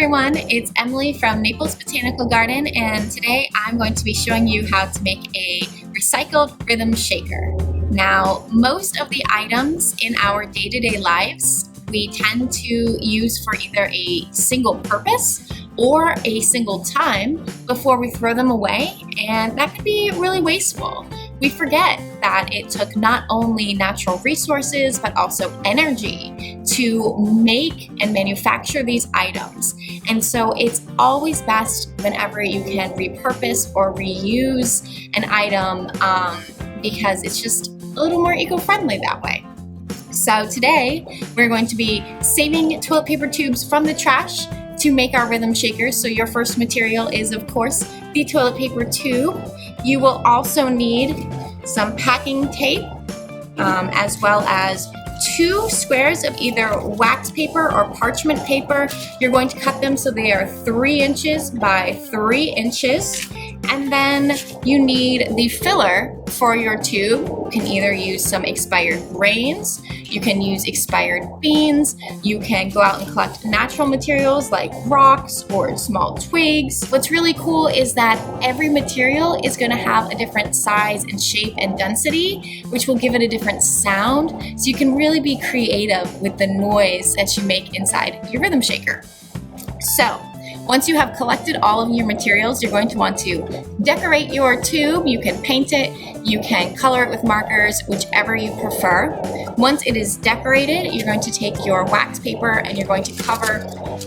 everyone, it's Emily from Naples Botanical Garden, and today I'm going to be showing you how to make a recycled rhythm shaker. Now, most of the items in our day-to-day lives we tend to use for either a single purpose or a single time before we throw them away, and that can be really wasteful. We forget that it took not only natural resources but also energy to make and manufacture these items. And so it's always best whenever you can repurpose or reuse an item because it's just a little more eco-friendly that way. So today we're going to be saving toilet paper tubes from the trash to make our rhythm shakers. So your first material is, of course, the toilet paper tube. You will also need some packing tape, as well as 2 squares of either wax paper or parchment paper. You're going to cut them so they are 3 inches by 3 inches. And then you need the filler for your tube. You can either use some expired grains, you can use expired beans, you can go out and collect natural materials like rocks or small twigs. What's really cool is that every material is going to have a different size and shape and density, which will give it a different sound. So you can really be creative with the noise that you make inside your rhythm shaker. So once you have collected all of your materials, you're going to want to decorate your tube. You can paint it, you can color it with markers, whichever you prefer. Once it is decorated, you're going to take your wax paper and you're going to cover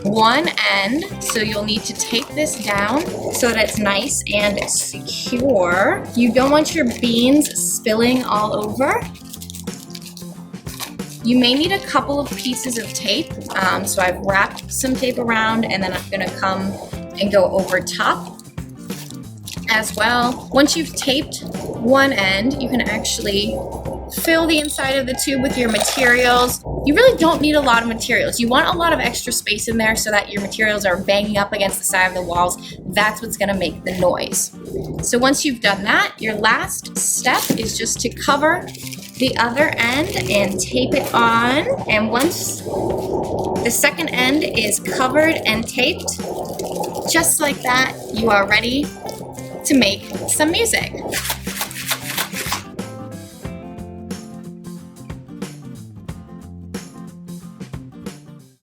one end. So you'll need to tape this down so that it's nice and secure. You don't want your beans spilling all over. You may need a couple of pieces of tape, so I've wrapped some tape around and then I'm gonna come and go over top as well. Once you've taped one end, you can actually fill the inside of the tube with your materials. You really don't need a lot of materials. You want a lot of extra space in there so that your materials are banging up against the side of the walls. That's what's gonna make the noise. So once you've done that, your last step is just to cover the other end and tape it on. And once the second end is covered and taped, just like that, you are ready to make some music.